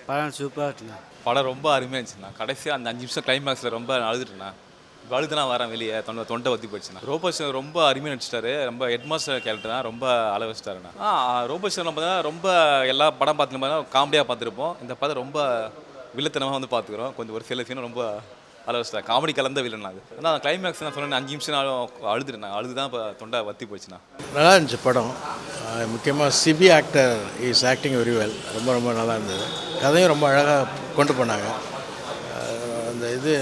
படம் சூப்பராக இருக்குண்ணா. படம் ரொம்ப அருமையாக இருந்துச்சுண்ணா. கடைசியாக அந்த 5 நிமிஷம் கிளைமேக்ஸில் ரொம்ப அழுதுட்டுண்ணா. அழுதுனா வரேன் வெளியே தொண்டை வத்தி போயிடுச்சுண்ணா. ரோபோஷன் ரொம்ப அருமையாக நடிச்சிட்டாரு. ரொம்ப ஹெட்மாஸ்டர் கேரக்டர் தான் ரொம்ப அள வச்சிட்டாருண்ணா. ரோபோஷன் நம்ம தான் ரொம்ப எல்லா படம் பார்த்துட்டு காமெடியாக பார்த்துருப்போம். இந்த படம் ரொம்ப வில்லத்தனமாக வந்து பார்த்துக்கிறோம். கொஞ்சம் ஒரு சில சீனும் ரொம்ப அள வச்சிட்டாரு. காமெடி கலந்த வில்லன் அது. ஆனால் கிளைமேக்ஸ் நான் சொன்னேன் 5 நிமிஷம் அழுதுட்டேண்ணா. அழுது தான் இப்போ தொண்டை வத்தி போச்சுண்ணா. நல்லா இருந்துச்சு படம். முக்கியமாக Sibi actor is acting very well. ரொம்ப ரொம்ப நல்லா இருந்தது. கதையும் ரொம்ப அழகாக கொண்டு போனாங்க. அந்த இது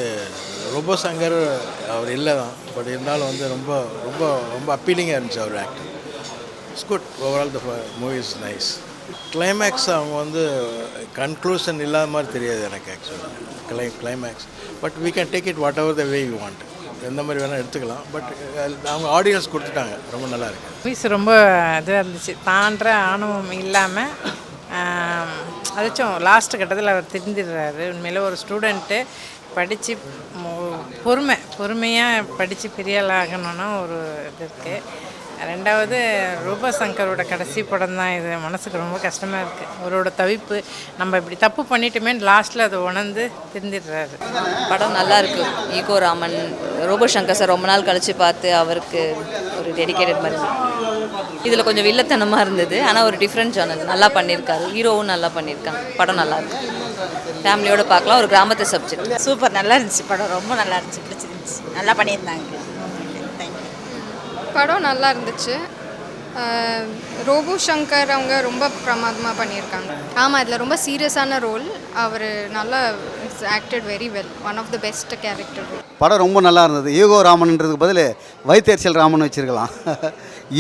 ரோபோ சங்கர் அவர் இல்லை தான், பட் இருந்தாலும் வந்து ரொம்ப ரொம்ப ரொம்ப அப்பீலிங்காக இருந்துச்சு அவர் acting. It's good. Overall the movie is nice. Climax அவங்க வந்து கன்க்ளூஷன் இல்லாத மாதிரி தெரியாது எனக்கு ஆக்சுவலாக climax. But we can take it whatever the way you want. எந்த மாதிரி வேணால் எடுத்துக்கலாம். பட் அவங்க ஆடியன்ஸ் கொடுத்துட்டாங்க. ரொம்ப நல்லா இருக்குது. மூவிஸ் ரொம்ப இதாக இருந்துச்சு. தான்ற ஆணவம் இல்லாமல் அதாச்சும் லாஸ்ட்டு கட்டத்தில் அவர் தெரிஞ்சிடுறாரு. உண்மையில் ஒரு ஸ்டூடெண்ட்டு படித்து பொறுமையாக படித்து பெரிய ஆள் ஆகணும்னா ஒரு இது இருக்குது. ரெண்டாவது ரூபா சங்கரோட கடைசி படம் தான் இது. மனசுக்கு ரொம்ப கஷ்டமாக இருக்குது. அவரோட தவிப்பு, நம்ம இப்படி தப்பு பண்ணிட்டோமே லாஸ்ட்டில் அதை உணர்ந்து திருந்திடுறாரு. படம் நல்லா இருக்குது. Ego Raman, robo Shankar sir ரொம்ப நாள் கழித்து பார்த்து அவருக்கு ஒரு டெடிக்கேட்டட் மாதிரி. இதில் கொஞ்சம் வில்லத்தனமாக இருந்தது, ஆனால் ஒரு டிஃப்ரெண்ட் ஜானர் நல்லா பண்ணியிருக்காரு. ஹீரோவும் நல்லா பண்ணியிருக்காங்க. படம் நல்லா இருக்கு. ஃபேமிலியோடு பார்க்கலாம். ஒரு கிராமத்து சப்ஜெக்ட். சூப்பர், நல்லா இருந்துச்சு படம். ரொம்ப நல்லா இருந்துச்சு, பிடிச்சிருந்துச்சு. நல்லா பண்ணியிருந்தாங்க. படம் நல்லா இருந்துச்சு. ரோபோ சங்கர் அவங்க ரொம்ப பிரமாதமாக பண்ணியிருக்காங்க. ஆமாம், இதில் ரொம்ப சீரியஸான ரோல். அவர் நல்லா acted very well. One of the best character. படம் ரொம்ப நல்லா இருந்தது. ஈகோ ராமன்ன்றதுக்கு பதில் வைத்தெரிச்சல் ராமன் வச்சுருக்கலாம்.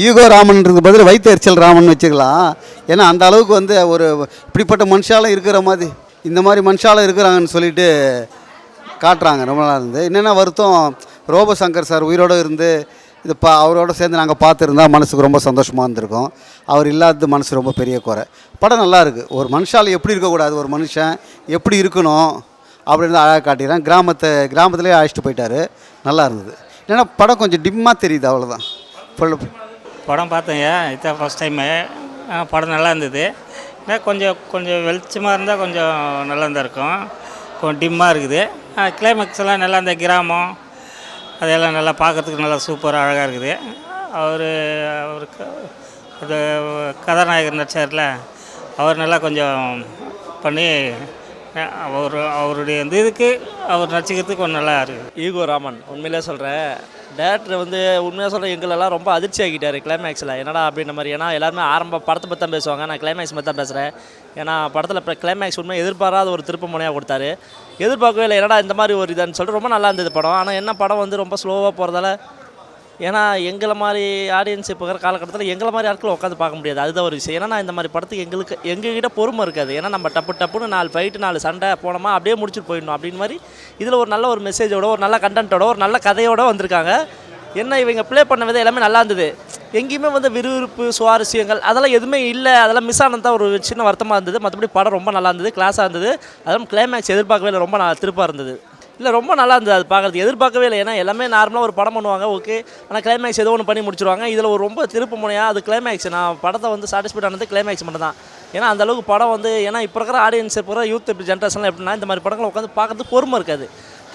ஈகோ ராமன்ன்றதுக்கு பதில் வைத்தெரிச்சல் ராமன் வச்சுக்கலாம். ஏன்னா அந்த அளவுக்கு வந்து ஒரு இப்படிப்பட்ட மனுஷாலும் இருக்கிற மாதிரி, இந்த மாதிரி மனுஷாலும் இருக்கிறாங்கன்னு சொல்லிட்டு காட்டுறாங்க. ரொம்ப நல்லா இருந்தது. என்னென்ன வருத்தம், ரோபோ சங்கர் சார் உயிரோடு இருந்து இது அவரோட சேர்ந்து நாங்கள் பார்த்துருந்தா மனசுக்கு ரொம்ப சந்தோஷமாக இருந்திருக்கும். அவர் இல்லாதது மனசு ரொம்ப பெரிய குறை. படம் நல்லா இருக்குது. ஒரு மனுஷால் எப்படி இருக்கக்கூடாது, ஒரு மனுஷன் எப்படி இருக்கணும் அப்படின்னு அழகாக காட்டிடுறேன். கிராமத்துலேயே அழைச்சிட்டு போயிட்டார். நல்லா இருந்தது. ஏன்னா படம் கொஞ்சம் டிம்மாக தெரியுது, அவ்வளோதான். படம் பார்த்தேங்க, இதான் ஃபஸ்ட் டைமு. படம் நல்லா இருந்தது. கொஞ்சம் வெளிச்சமாக இருந்தால் கொஞ்சம் நல்லா இருந்திருக்கும். கொஞ்சம் டிம்மாக இருக்குது. கிளைமேக்ஸ் எல்லாம் நல்லா, இந்த கிராமம் அதெல்லாம் நல்லா பார்க்குறதுக்கு நல்லா சூப்பராக அழகாக இருக்குது. அவருக்கு அது கதாநாயகர் நடிச்சார்ல, அவர் நல்லா கொஞ்சம் பண்ணி அவருடைய இந்த இதுக்கு அவர் நடிச்சிக்கிறதுக்கு கொஞ்சம் நல்லா இருக்குது. ஈகோ ராமன் உண்மையிலே சொல்கிறேன். டேரக்டர் வந்து உண்மையாக சொல்கிறேன், எங்களெல்லாம் ரொம்ப அதிர்ச்சி ஆகிட்டார் கிளைமேக்ஸில். என்னடா அப்படின்ற மாதிரி. ஏன்னா எல்லாருமே படத்தை பற்றி தான் பேசுவாங்க, நான் கிளைமேக்ஸ் பற்றி தான் பேசுகிறேன். ஏன்னா படத்தில் இப்போ கிளைமேக்ஸ் உண்மையாக எதிர்பாராத ஒரு திருப்பு முனையாக கொடுத்தாரு. எதிர்பார்க்கவே இல்லை, என்னடா இந்த மாதிரி ஒரு இதுன்னு சொல்லிட்டு ரொம்ப நல்லா இருந்தது படம். ஆனால் என்ன படம் வந்து ரொம்ப ஸ்லோவாக போகிறதால, ஏன்னா எங்களை மாதிரி ஆடியன்ஸ் இப்போ இருக்கிற காலகட்டத்தில் எங்களை மாதிரி ஆட்கள் உட்காந்து பார்க்க முடியாது. அதுதான் ஒரு விஷயம். ஏன்னா இந்த மாதிரி படத்துக்கு எங்ககிட்ட பொறுமை இருக்காது. ஏன்னா நம்ம டப்புன்னு 4 ஃபைட்டு 4 சண்டை போனோமா அப்படியே முடிச்சுட்டு போயிடணும் அப்படின்னு மாதிரி. இதில் ஒரு நல்ல ஒரு மெசேஜோட, ஒரு நல்ல கண்டென்ட்டோட, ஒரு நல்ல கதையோடு வந்திருக்காங்க. என்ன இவங்க ப்ளே பண்ண விதம் எல்லாமே நல்லா இருந்தது. எங்கேயுமே வந்து விறுவிறுப்பு, சுவாரஸ்யங்கள் அதெல்லாம் எதுவுமே இல்லை. அதெல்லாம் மிஸ் ஆனது தான் ஒரு சின்ன வருத்தமாக இருந்தது. மற்றபடி படம் ரொம்ப நல்லா இருந்தது, கிளாஸாக இருந்தது. அதெல்லாம் கிளைமேக்ஸ் எதிர்பார்க்கவே இல்லை, ரொம்ப திருப்பாக இருந்தது. இல்லை ரொம்ப நல்லா இருந்தது, அது பார்க்குறது எதிர்பார்க்கவே இல்லை. ஏன்னா எல்லாமே நார்மலாக ஒரு படம் பண்ணுவாங்க, ஓகே. ஆனால் கிளைமேக்ஸ் ஏதோ ஒன்று பண்ணி முடிச்சிருவாங்க. இதில் ஒரு ரொம்ப திருப்பு முனையாக அது கிளைமேக்ஸ். நான் படத்தை வந்து சாட்டிஸ்ஃபைட் ஆனது கிளைமேக்ஸ் மட்டும் தான். ஏன்னா அந்தளவுக்கு படம் வந்து, ஏன்னா இப்போ இருக்கிற ஆடியன்ஸ், இப்போ இருக்கிற யூத் இப்போ ஜென்ரேஷன்லாம் எப்படின்னா இந்த மாதிரி படங்களை உட்காந்து பார்க்கறதுக்கு பொறுமை இருக்காது.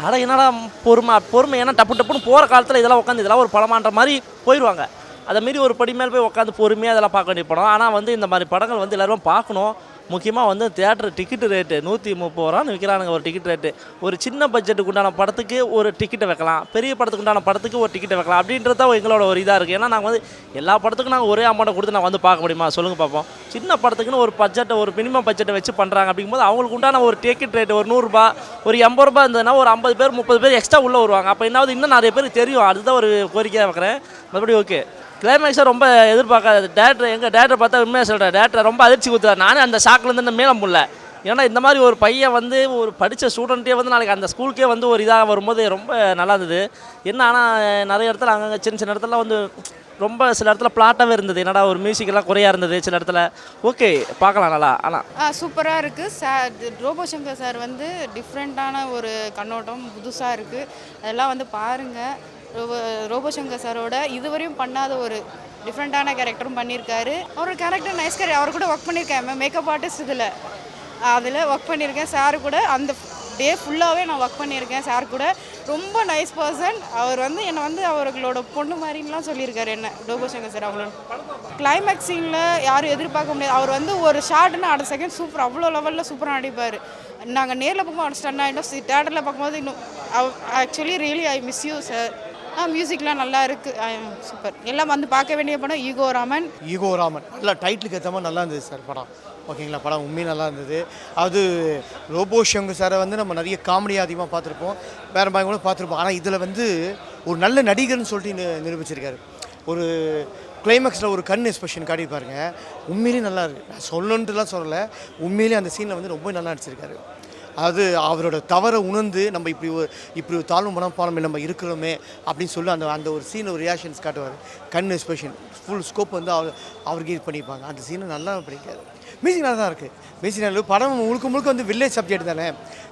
ஆனால் என்னடா பொறுமை ஏன்னா டப்புன்னு போகிற காலத்தில் இதெல்லாம் உட்காந்து இதெல்லாம் ஒரு படமான்ற மாதிரி போயிடுவாங்க. அதை மீறி ஒரு படி மேலே போய் உட்காந்து பொறுமையாக அதெல்லாம் பார்க்க வேண்டிய படம். ஆனால் வந்து இந்த மாதிரி படங்கள் வந்து எல்லோரும் பார்க்கணும். முக்கியமாக வந்து தியேட்டர் டிக்கெட்டு ரேட்டு 130 ரூபான்னு விற்கிறானுங்க ஒரு டிக்கெட் ரேட்டு. ஒரு சின்ன பட்ஜெட்டுக்கு உண்டான படத்துக்கு ஒரு டிக்கெட்டை வைக்கலாம், பெரிய படத்துக்கு உண்டான படத்துக்கு ஒரு டிக்கெட்டை வைக்கலாம். அப்படின்றது தான் எங்களோட ஒரு இதாக இருக்குது. ஏன்னா நாங்கள் வந்து எல்லா படத்துக்கும் நாங்கள் ஒரே அமௌண்ட்டை கொடுத்து நான் வந்து பார்க்க முடியுமா சொல்லுங்கள் பார்ப்போம். சின்ன படத்துக்குன்னு ஒரு பட்ஜெட்டை, ஒரு மினிமம் பட்ஜெட்டை வச்சு பண்ணுறாங்க. அப்படிங்கும்போது அவங்களுக்கு உண்டான ஒரு டிக்கெட் ரேட்டு ஒரு 100 ரூபா, ஒரு 80 ரூபா இருந்ததுன்னா ஒரு 50 பேர் 30 பேர் எக்ஸ்ட்ரா உள்ளே வருவாங்க. அப்போ என்னாவது இன்னும் நிறைய பேருக்கு தெரியும். அதுதான் ஒரு கோரிக்கையாக வைக்கிறேன். மறுபடியும் ஓகே, கிளைமேக்ஸை ரொம்ப எதிர்பார்க்காது. டேரக்டர் பார்த்தா உண்மையாக சொல்கிறேன், டேரக்டர் ரொம்ப அதிர்ச்சி கொடுத்தாரு. நானே அந்த ஷாக்லேருந்து மேலே முடியல. ஏன்னா இந்த மாதிரி ஒரு பையன் வந்து ஒரு படித்த ஸ்டூடெண்ட்டே வந்து நாளைக்கு அந்த ஸ்கூலுக்கே வந்து ஒரு இதாக வரும்போது ரொம்ப நல்லா இருந்தது. என்ன ஆனால் நிறைய இடத்துல அங்கங்கே சின்ன இடத்துல வந்து ரொம்ப சில இடத்துல பிளாட்டாகவே இருந்தது. என்னடா ஒரு மியூசிக்கெல்லாம் குறையாக இருந்தது சில இடத்துல. ஓகே, பார்க்கலாம் நல்லா. ஆனால் சூப்பராக இருக்குது. சார் ரோபோ சங்கர் சார் வந்து டிஃப்ரெண்ட்டான ஒரு கண்ணோட்டம், புதுசாக இருக்குது. அதெல்லாம் வந்து பாருங்கள். ரோபோ சங்கர் சாரோட இதுவரையும் பண்ணாத ஒரு டிஃப்ரெண்ட்டான கேரக்டரும் பண்ணியிருக்காரு. அவரோட கேரக்டர் நைஸ் கேரக்டர். அவர் கூட ஒர்க் பண்ணியிருக்கேன், மேக்கப் ஆர்டிஸ்ட். இதில் அதில் ஒர்க் பண்ணியிருக்கேன் சார் கூட. அந்த டே ஃபுல்லாகவே நான் ஒர்க் பண்ணியிருக்கேன் சார் கூட. ரொம்ப நைஸ் பர்சன். அவர் வந்து என்னை வந்து அவர்களோட பொண்ணு மாதிரின்லாம் சொல்லியிருக்காரு என்ன ரோபோ சங்கர் சார். அவங்களோட கிளைமேக்ஸ் சீனில் யாரும் எதிர்பார்க்க முடியாது. அவர் வந்து ஒரு ஷார்ட்னு அடுத்த செகண்ட் சூப்பர், அவ்வளோ லெவலில் சூப்பராக நடிப்பார். நாங்கள் நேரில் பார்க்கும்போது அண்டர்ஸ்டாண்ட் ஆகிட்டோம், தேட்டரில் பார்க்கும்போது இன்னும் actually really I miss you sir. மியூசிக்லாம் நல்லா இருக்குது, சூப்பர். எல்லாம் வந்து பார்க்க வேண்டிய படம் ஈகோ ராமன். நல்லா டைட்டிலுக்கு ஏற்ற மாதிரி நல்லா இருந்தது சார் படம். ஓகேங்களா, படம் உண்மையும் நல்லா இருந்தது. அது ரோபோ சங்கர் சாரை வந்து நம்ம நிறைய காமெடியாக அதிகமாக பார்த்துருப்போம், வேறு மாதிரி கூட பார்த்துருப்போம். ஆனால் இதில் வந்து ஒரு நல்ல நடிகர்னு சொல்லிட்டு நிரூபிச்சிருக்காரு. ஒரு கிளைமேக்ஸில் ஒரு கண் எக்ஸ்பிரஷன் காட்டியிருப்பாருங்க, உண்மையிலேயே நல்லா இருக்குது. நான் சொல்லணுன்ட்டுலாம் சொல்லலை, உண்மையிலேயே அந்த சீனில் வந்து ரொம்ப நல்லா நடிச்சிருக்காரு. அது அவரோட தவறை உணர்ந்து நம்ம இப்படி ஒரு தாழ்வு மனப்பான்மை நம்ம இருக்கிறோமே அப்படின்னு சொல்லி அந்த ஒரு சீன் ஒரு ரியாக்ஷன்ஸ் காட்டுவார். கண் எக்ஸ்பிரஷன் ஃபுல் ஸ்கோப் வந்து அவருக்கு இது பண்ணியிருப்பாங்க. அந்த சீனை நல்லா பண்ணியிருக்காரு. மியூசிக் நல்லா தான் இருக்குது. மியூசிக் நல்லா படம் முழுக்க வந்து வில்லேஜ் சப்ஜெக்ட் தானே.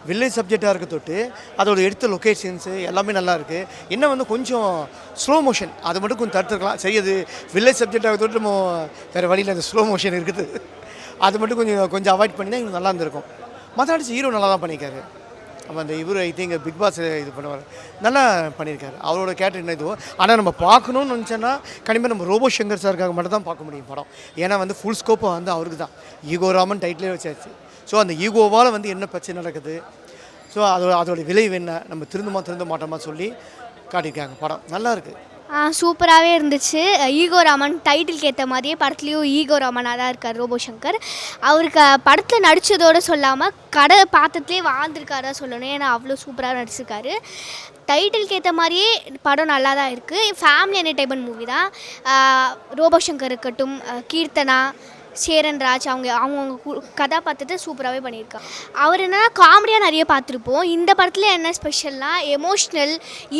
வில்லேஜ் சப்ஜெக்டாக இருக்க தொட்டு அதோட எடுத்த லொக்கேஷன்ஸு எல்லாமே நல்லா இருக்குது. என்ன வந்து கொஞ்சம் ஸ்லோ மோஷன் அது மட்டும் கொஞ்சம் தடுத்துருக்கலாம். சரி, அது வில்லேஜ் சப்ஜெக்டாக தொட்டு நம்ம வேறு வழியில் அந்த ஸ்லோ மோஷன் இருக்குது, அது மட்டும் கொஞ்சம் அவாய்ட் பண்ணி தான் எங்களுக்கு நல்லா இருந்திருக்கும். மற்ற ஹீரோ நல்லா தான் பண்ணியிருக்காரு. அப்போ அந்த இவர் ஐ திங்க் பிக் பாஸ் இது பண்ணுவார், நல்லா பண்ணியிருக்காரு. அவரோட கேரக்டர் என்ன இதுவோ. ஆனால் நம்ம பார்க்கணுன்னு நினச்சோன்னா கண்டிப்பாக நம்ம ரோபோ சங்கர் சாருக்காக மட்டும் தான் பார்க்க முடியும் படம். ஏன்னா வந்து ஃபுல் ஸ்கோப்பை வந்து அவருக்கு தான். ஈகோ ராமன் டைட்டிலே வச்சாச்சு. ஸோ அந்த ஈகோவால் வந்து என்ன பிரச்சனை நடக்குது, ஸோ அதோட விளைவு என்ன, நம்ம திருந்த மாட்டோமா சொல்லி காட்டியிருக்காங்க. படம் நல்லா இருக்குது. சூப்பராகவே இருந்துச்சு. ஈகோ ராமன் டைட்டிலுக்கு ஏற்ற மாதிரியே படத்துலேயும் ஈகோ ராமனாக தான் இருக்கார் ரோபோ சங்கர். அவருக்கு படத்தில் நடித்ததோடு சொல்லாமல் கடை பாத்திரத்துலேயே வாழ்ந்துருக்காரா சொல்லணும். ஏன்னா அவ்வளோ சூப்பராக நடிச்சிருக்காரு. டைட்டிலுக்கு ஏற்ற மாதிரியே படம் நல்லா தான் இருக்குது. ஃபேமிலி என்டர்டைன்மெண்ட் மூவி தான். ரோபோ சங்கர் இருக்கட்டும், கீர்த்தனா, சேரன் ராஜ் அவங்க கதாபாத்திரத்தை சூப்பராகவே பண்ணியிருக்காங்க. அவர் என்னன்னா காமெடியாக நிறைய பார்த்துருப்போம். இந்த படத்தில் என்ன ஸ்பெஷல்னால் எமோஷ்னல்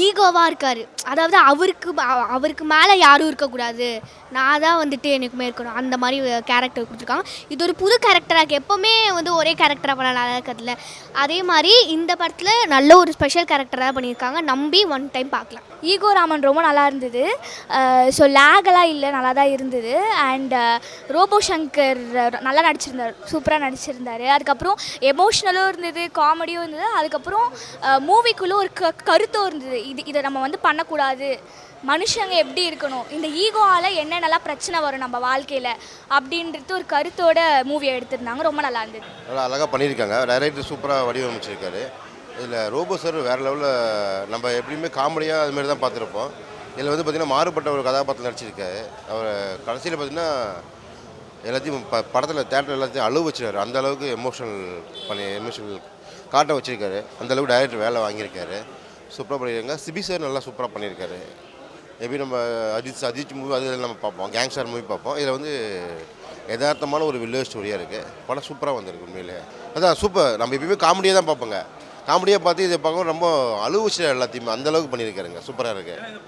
ஈகோவாக இருக்கார். அதாவது அவருக்கு மேலே யாரும் இருக்கக்கூடாது, நான் தான் வந்துட்டு எனக்குமே இருக்கணும், அந்த மாதிரி கேரக்டர் கொடுத்துருக்காங்க. இது ஒரு புது கேரக்டராக எப்போவுமே வந்து ஒரே கேரக்டராக பண்ண நல்லா இருக்கிறதுல, அதே மாதிரி இந்த படத்தில் நல்ல ஒரு ஸ்பெஷல் கேரக்டராக பண்ணியிருக்காங்க. நம்பி ஒன் டைம் பார்க்கலாம். ஈகோ ராமன் ரொம்ப நல்லா இருந்தது. ஸோ லேகெல்லாம் இல்லை, நல்லா தான் இருந்தது. அண்ட் ரோபோ சங்கர் நல்லா நடிச்சிருந்தார், சூப்பராக நடிச்சிருந்தார். அதுக்கப்புறம் எமோஷ்னலும் இருந்தது, காமெடியும் இருந்தது. அதுக்கப்புறம் மூவிக்குள்ளே ஒரு கருத்தும் இருந்தது. இதை நம்ம வந்து பண்ணக்கூடாது, மனுஷங்க எப்படி இருக்கணும், இந்த ஈகோவால் என்னென்னலாம் பிரச்சனை வரும் நம்ம வாழ்க்கையில் அப்படின்றது ஒரு கருத்தோட மூவியை எடுத்திருந்தாங்க. ரொம்ப நல்லா இருந்தது. நல்லா அழகாக பண்ணியிருக்காங்க. டைரக்டர் சூப்பராக வடிவமைச்சிருக்காரு. இதில் ரோபோ சார் வேறு லெவலில் நம்ம எப்படியுமே காமெடியாக அதுமாரி தான் பார்த்துருப்போம். இதில் வந்து பார்த்திங்கன்னா மாறுபட்ட ஒரு கதாபாத்திரம் நடிச்சிருக்காரு. அவர் கடைசியில் பார்த்திங்கன்னா எல்லாத்தையும் படத்தில் தேட்டர் எல்லாத்தையும் அழுவ வச்சிருக்காரு. அந்த அளவுக்கு எமோஷனல் காட்ட வச்சுருக்காரு. அந்தளவுக்கு டைரக்டர் வேலை வாங்கியிருக்காரு. சூப்பராக பண்ணியிருக்காங்க. சிபி சார் நல்லா சூப்பராக பண்ணியிருக்காரு. எப்படி நம்ம அஜித் மூவி அது நம்ம பார்ப்போம், கேங்ஸ்டர் மூவி பார்ப்போம். இதில் வந்து யதார்த்தமான ஒரு வில்லேஜ் ஸ்டோரியாக இருக்குது. படம் சூப்பராக வந்திருக்கு. உண்மையிலே அதான் சூப்பர். நம்ம எப்பயுமே காமெடியாக தான் பார்ப்போங்க. காமெடியாக பார்த்து இதை பார்க்கவும் ரொம்ப அழுவ வச்சு எல்லாத்தையுமே அந்தளவுக்கு பண்ணியிருக்காருங்க. சூப்பராக இருக்குது.